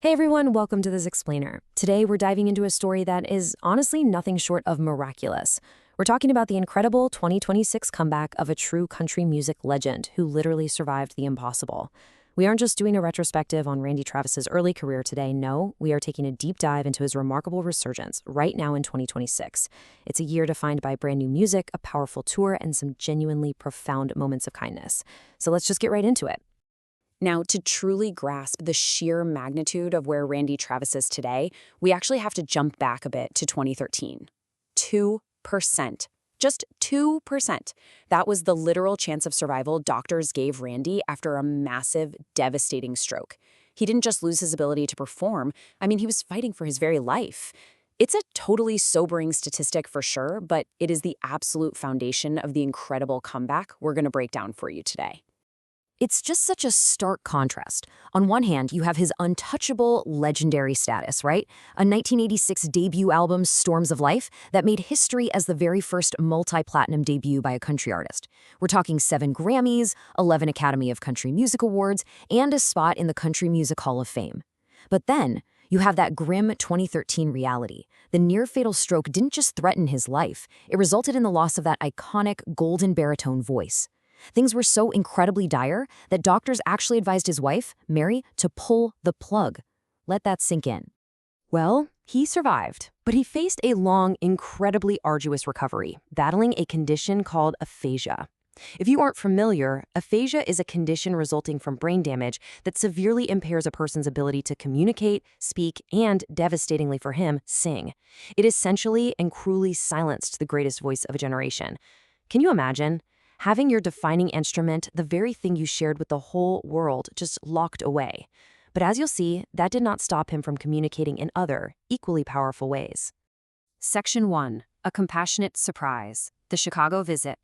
Hey everyone, welcome to this explainer. Today we're diving into a story that is honestly nothing short of miraculous. We're talking about the incredible 2026 comeback of a true country music legend who literally survived the impossible. We aren't just doing a retrospective on Randy Travis's early career today, no, we are taking a deep dive into his remarkable resurgence right now in 2026. It's a year defined by brand new music, a powerful tour, and some genuinely profound moments of kindness. So let's just get right into it. Now, to truly grasp the sheer magnitude of where Randy Travis is today, we actually have to jump back a bit to 2013. 2%. Just 2%. That was the literal chance of survival doctors gave Randy after a massive, devastating stroke. He didn't just lose his ability to perform, he was fighting for his very life. It's a totally sobering statistic for sure, but it is the absolute foundation of the incredible comeback we're going to break down for you today. It's just such a stark contrast. On one hand, you have his untouchable, legendary status, right? A 1986 debut album, Storms of Life, that made history as the very first multi-platinum debut by a country artist. We're talking 7 Grammys, 11 Academy of Country Music Awards, and a spot in the Country Music Hall of Fame. But then, you have that grim 2013 reality. The near-fatal stroke didn't just threaten his life, it resulted in the loss of that iconic golden baritone voice. Things were so incredibly dire that doctors actually advised his wife, Mary, to pull the plug. Let that sink in. Well, he survived, but he faced a long, incredibly arduous recovery, battling a condition called aphasia. If you aren't familiar, aphasia is a condition resulting from brain damage that severely impairs a person's ability to communicate, speak, and, devastatingly for him, sing. It essentially and cruelly silenced the greatest voice of a generation. Can you imagine? Having your defining instrument, the very thing you shared with the whole world, just locked away. But as you'll see, that did not stop him from communicating in other, equally powerful ways. Section 1. A Compassionate Surprise. The Chicago Visit.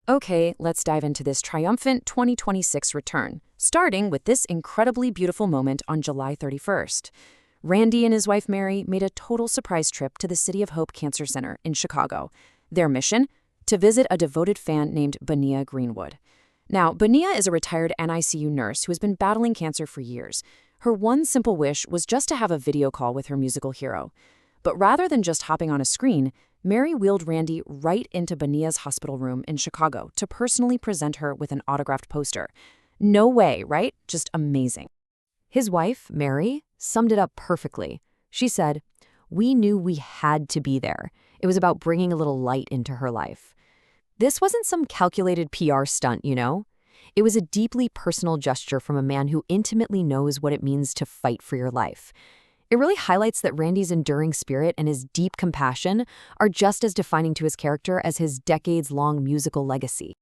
Okay, let's dive into this triumphant 2026 return, starting with this incredibly beautiful moment on July 31st. Randy and his wife Mary made a total surprise trip to the City of Hope Cancer Center in Chicago. Their mission? To visit a devoted fan named Benia Greenwood. Now, Benia is a retired NICU nurse who has been battling cancer for years. Her one simple wish was just to have a video call with her musical hero. But rather than just hopping on a screen, Mary wheeled Randy right into Benia's hospital room in Chicago to personally present her with an autographed poster. No way, right? Just amazing. His wife, Mary, summed it up perfectly. She said, "We knew we had to be there. It was about bringing a little light into her life." This wasn't some calculated PR stunt, you know? It was a deeply personal gesture from a man who intimately knows what it means to fight for your life. It really highlights that Randy's enduring spirit and his deep compassion are just as defining to his character as his decades-long musical legacy.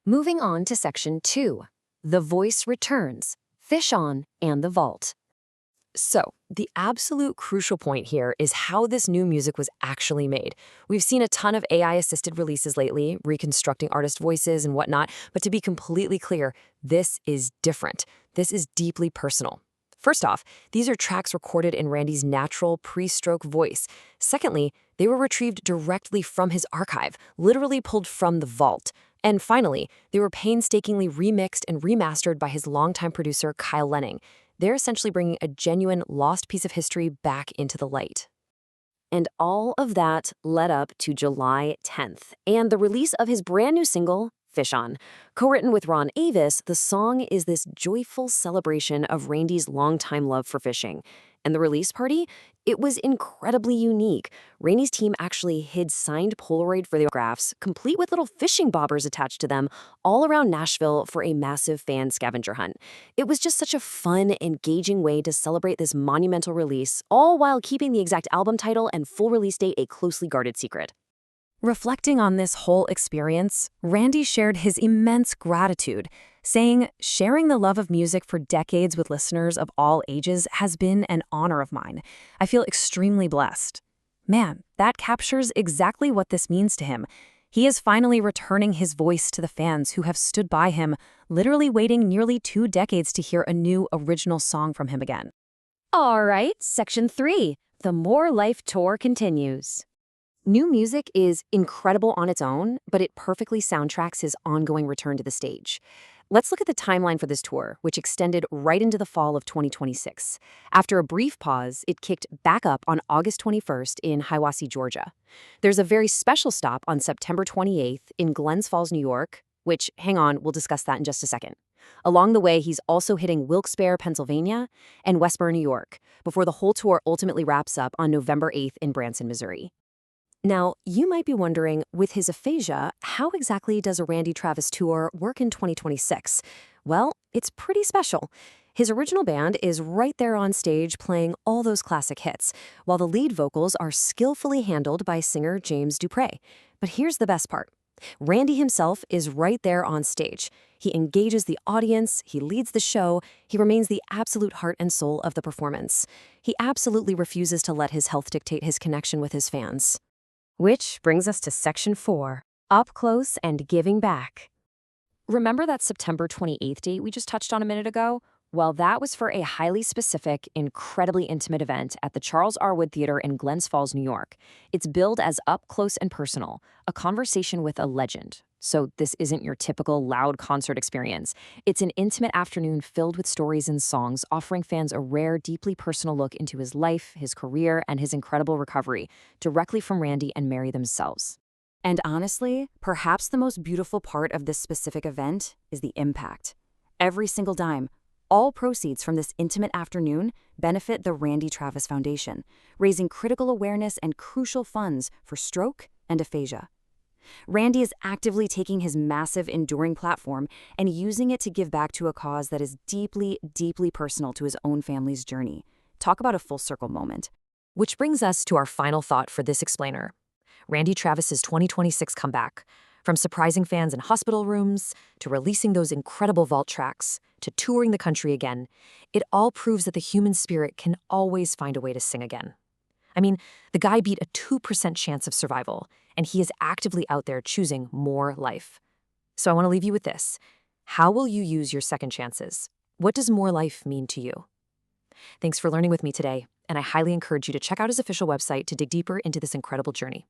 Moving on to Section 2. The Voice Returns, Fish On, and the Vault. So, the absolute crucial point here is how this new music was actually made. We've seen a ton of AI-assisted releases lately, reconstructing artist voices and whatnot, but to be completely clear, this is different. This is deeply personal. First off, these are tracks recorded in Randy's natural pre-stroke voice. Secondly, they were retrieved directly from his archive, literally pulled from the vault. And finally, they were painstakingly remixed and remastered by his longtime producer, Kyle Lenning. They're essentially bringing a genuine lost piece of history back into the light. And all of that led up to July 10th and the release of his brand new single, Fish On. Co-written with Ron Avis, the song is this joyful celebration of Randy's longtime love for fishing. And the release party? It was incredibly unique. Randy's team actually hid signed Polaroid photographs, complete with little fishing bobbers attached to them, all around Nashville for a massive fan scavenger hunt. It was just such a fun, engaging way to celebrate this monumental release, all while keeping the exact album title and full release date a closely guarded secret. Reflecting on this whole experience, Randy shared his immense gratitude, saying, "Sharing the love of music for decades with listeners of all ages has been an honor of mine. I feel extremely blessed." Man, that captures exactly what this means to him. He is finally returning his voice to the fans who have stood by him, literally waiting nearly 2 decades to hear a new original song from him again. All right, Section 3. The More Life Tour continues. New music is incredible on its own, but it perfectly soundtracks his ongoing return to the stage. Let's look at the timeline for this tour, which extended right into the fall of 2026. After a brief pause, it kicked back up on August 21st in Hiwassee, Georgia. There's a very special stop on September 28th in Glens Falls, New York, which, hang on, we'll discuss that in just a second. Along the way, he's also hitting Wilkes-Barre, Pennsylvania, and Westboro, New York, before the whole tour ultimately wraps up on November 8th in Branson, Missouri. Now, you might be wondering, with his aphasia, how exactly does a Randy Travis tour work in 2026? Well, it's pretty special. His original band is right there on stage playing all those classic hits, while the lead vocals are skillfully handled by singer James Dupre. But here's the best part. Randy himself is right there on stage. He engages the audience, he leads the show, he remains the absolute heart and soul of the performance. He absolutely refuses to let his health dictate his connection with his fans. Which brings us to Section 4, Up Close and Giving Back. Remember that September 28th date we just touched on a minute ago? Well, that was for a highly specific, incredibly intimate event at the Charles R. Wood Theater in Glens Falls, New York. It's billed as Up Close and Personal, a conversation with a legend. So this isn't your typical loud concert experience. It's an intimate afternoon filled with stories and songs, offering fans a rare, deeply personal look into his life, his career, and his incredible recovery, directly from Randy and Mary themselves. And honestly, perhaps the most beautiful part of this specific event is the impact. Every single dime, all proceeds from this intimate afternoon benefit the Randy Travis Foundation, raising critical awareness and crucial funds for stroke and aphasia. Randy is actively taking his massive, enduring platform and using it to give back to a cause that is deeply, deeply personal to his own family's journey. Talk about a full circle moment. Which brings us to our final thought for this explainer. Randy Travis's 2026 comeback. From surprising fans in hospital rooms, to releasing those incredible vault tracks, to touring the country again, it all proves that the human spirit can always find a way to sing again. I mean, the guy beat a 2% chance of survival, and he is actively out there choosing more life. So I want to leave you with this. How will you use your second chances? What does more life mean to you? Thanks for learning with me today, and I highly encourage you to check out his official website to dig deeper into this incredible journey.